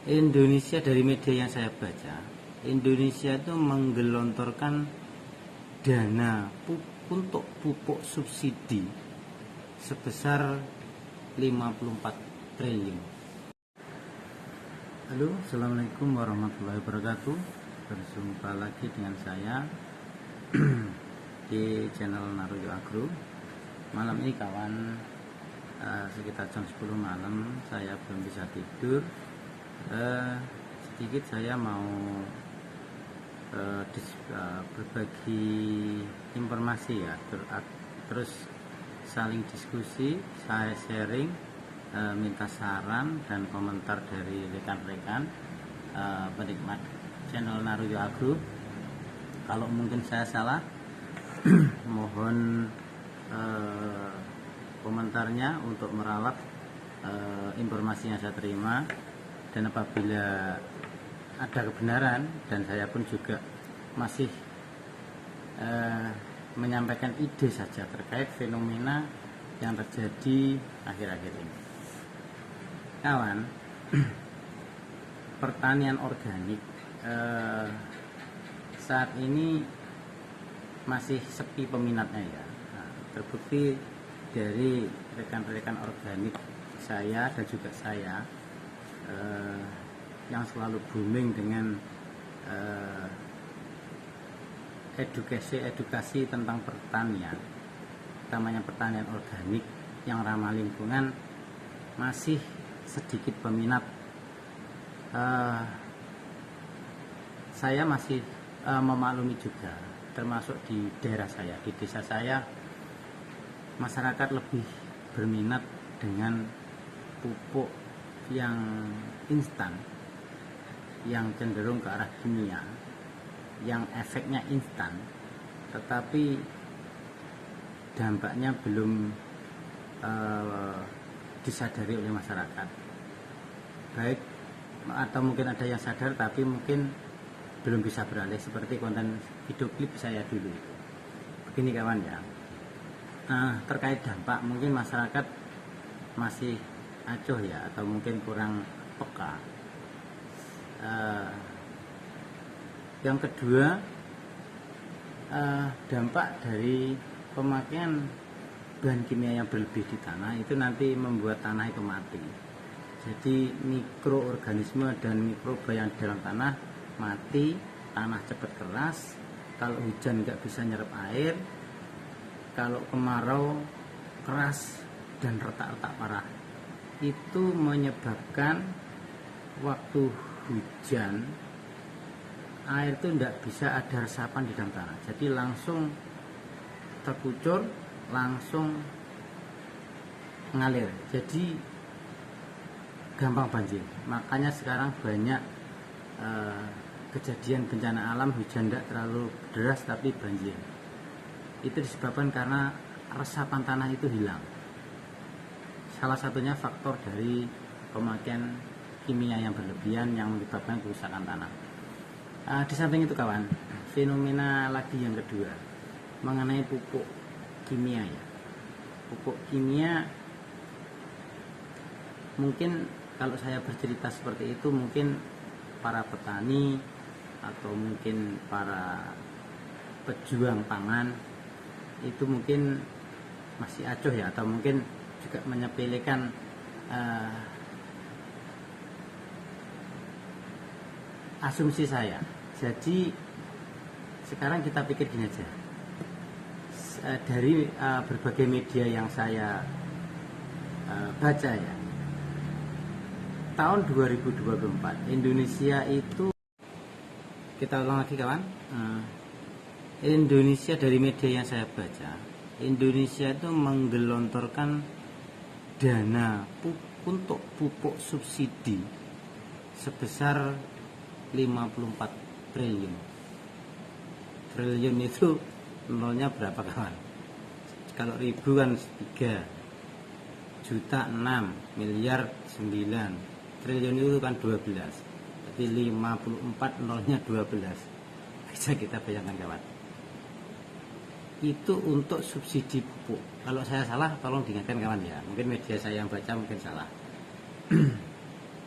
Indonesia, dari media yang saya baca, Indonesia itu menggelontorkan dana untuk pupuk subsidi sebesar 54 triliun. Halo, assalamualaikum warahmatullahi wabarakatuh. Berjumpa lagi dengan saya di channel Naruyo Agro. Malam ini kawan, sekitar jam 10 malam saya belum bisa tidur. Sedikit saya mau berbagi informasi ya, terus saling diskusi, saya sharing, minta saran dan komentar dari rekan-rekan penikmat channel Naruyo Agro. Kalau mungkin saya salah mohon komentarnya untuk merawat informasi yang saya terima, dan apabila ada kebenaran, dan saya pun juga masih menyampaikan ide saja terkait fenomena yang terjadi akhir-akhir ini. Kawan, pertanian organik saat ini masih sepi peminatnya ya. Terbukti dari rekan-rekan organik saya dan juga saya yang selalu booming dengan edukasi tentang pertanian, utamanya pertanian organik yang ramah lingkungan, masih sedikit peminat. Saya masih memaklumi juga, termasuk di daerah saya, di desa saya, masyarakat lebih berminat dengan pupuk yang instan, yang cenderung ke arah kimia, yang efeknya instan, tetapi dampaknya belum disadari oleh masyarakat. Baik, atau mungkin ada yang sadar tapi mungkin belum bisa beralih, seperti konten video klip saya dulu. Begini kawan ya, terkait dampak mungkin masyarakat masih acuh ya, atau mungkin kurang peka. Yang kedua, dampak dari pemakaian bahan kimia yang berlebih di tanah itu nanti membuat tanah itu mati. Jadi mikroorganisme dan mikroba yang di dalam tanah mati, tanah cepat keras, kalau hujan nggak bisa nyerap air, kalau kemarau keras dan retak-retak parah. Itu menyebabkan waktu hujan air itu tidak bisa ada resapan di dalam tanah, jadi langsung terkucur, langsung ngalir, jadi gampang banjir. Makanya sekarang banyak kejadian bencana alam, hujan tidak terlalu deras tapi banjir. Itu disebabkan karena resapan tanah itu hilang. Salah satunya faktor dari pemakaian kimia yang berlebihan yang menyebabkan kerusakan tanah. Di samping itu kawan, fenomena lagi yang kedua mengenai pupuk kimia ya. Pupuk kimia, mungkin kalau saya bercerita seperti itu, mungkin para petani atau mungkin para pejuang pangan itu mungkin masih acuh ya, atau mungkin juga menyepelekan asumsi saya. Jadi sekarang kita pikir gini aja, dari berbagai media yang saya baca ya, tahun 2024 Indonesia itu, kita ulang lagi kawan, Indonesia, dari media yang saya baca, Indonesia itu menggelontorkan dana untuk pupuk subsidi sebesar 54 triliun. Triliun itu nolnya berapa kawan? Kalau ribu kan 3 juta, 6 miliar 9, triliun itu kan 12, jadi 54 nolnya 12. Bisa kita bayangkan kawan, itu untuk subsidi pupuk. Kalau saya salah tolong diingatkan kawan ya, mungkin media saya yang baca mungkin salah.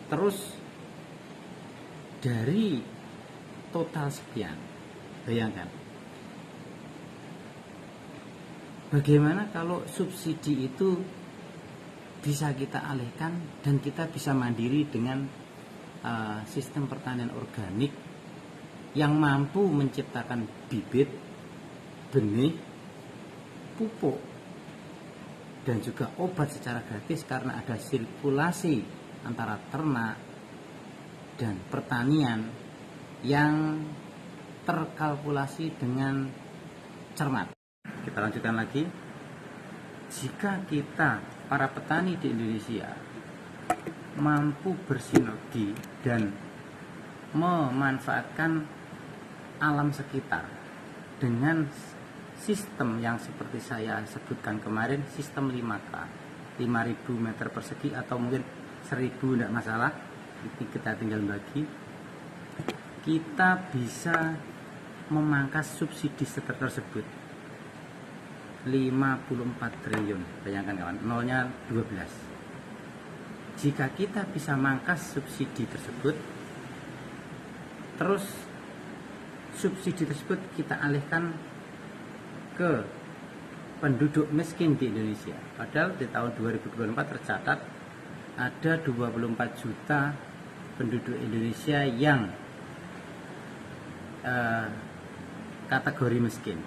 Terus dari total sekian. Bayangkan, bagaimana kalau subsidi itu bisa kita alihkan dan kita bisa mandiri dengan sistem pertanian organik yang mampu menciptakan bibit, benih, pupuk, dan juga obat secara gratis karena ada sirkulasi antara ternak dan pertanian yang terkalkulasi dengan cermat. Kita lanjutkan lagi. Jika kita, para petani di Indonesia, mampu bersinergi dan memanfaatkan alam sekitar dengan sistem yang seperti saya sebutkan kemarin, sistem 5K, 5.000 meter persegi atau mungkin 1.000, tidak masalah, itu kita tinggal bagi. Kita bisa memangkas subsidi tersebut 54 triliun. Bayangkan kawan, nolnya 12. Jika kita bisa mangkas subsidi tersebut, terus subsidi tersebut kita alihkan ke penduduk miskin di Indonesia. Padahal di tahun 2024 tercatat ada 24 juta penduduk Indonesia yang kategori miskin.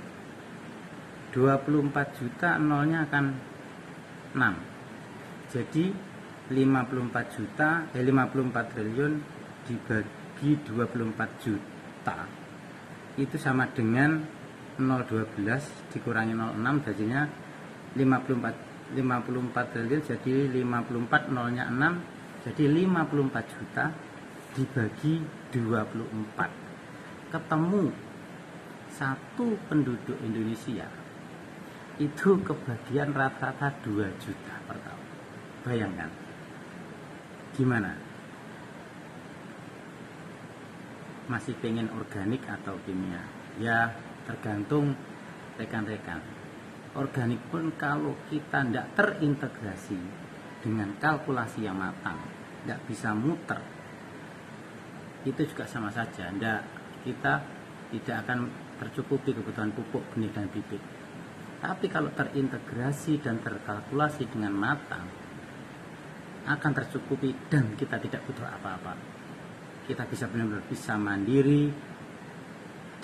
24 juta nolnya akan 6. Jadi 54 triliun dibagi 24 juta itu sama dengan 0,12 dikurangi 0,6 jadinya 54 triliun, jadi 54 nolnya 6, jadi 54 juta dibagi 24 ketemu satu penduduk Indonesia itu kebagian rata-rata 2 juta per tahun. Bayangkan gimana? Masih pengen organik atau kimia? Ya tergantung rekan-rekan. Organik pun kalau kita tidak terintegrasi dengan kalkulasi yang matang, tidak bisa muter, itu juga sama saja. Kita tidak akan tercukupi kebutuhan pupuk, benih, dan bibit. Tapi kalau terintegrasi dan terkalkulasi dengan matang, akan tercukupi dan kita tidak butuh apa-apa. Kita bisa benar-benar bisa mandiri,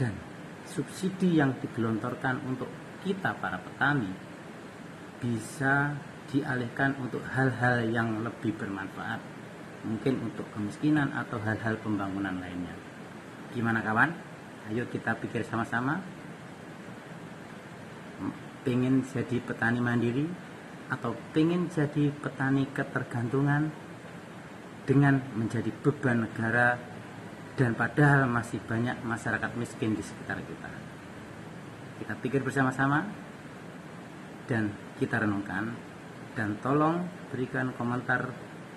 dan subsidi yang digelontorkan untuk kita para petani bisa dialihkan untuk hal-hal yang lebih bermanfaat, mungkin untuk kemiskinan atau hal-hal pembangunan lainnya. Gimana kawan? Ayo kita pikir sama-sama. Pengen jadi petani mandiri atau pengen jadi petani ketergantungan dengan menjadi beban negara, dan padahal masih banyak masyarakat miskin di sekitar kita. Kita pikir bersama-sama dan kita renungkan, dan tolong berikan komentar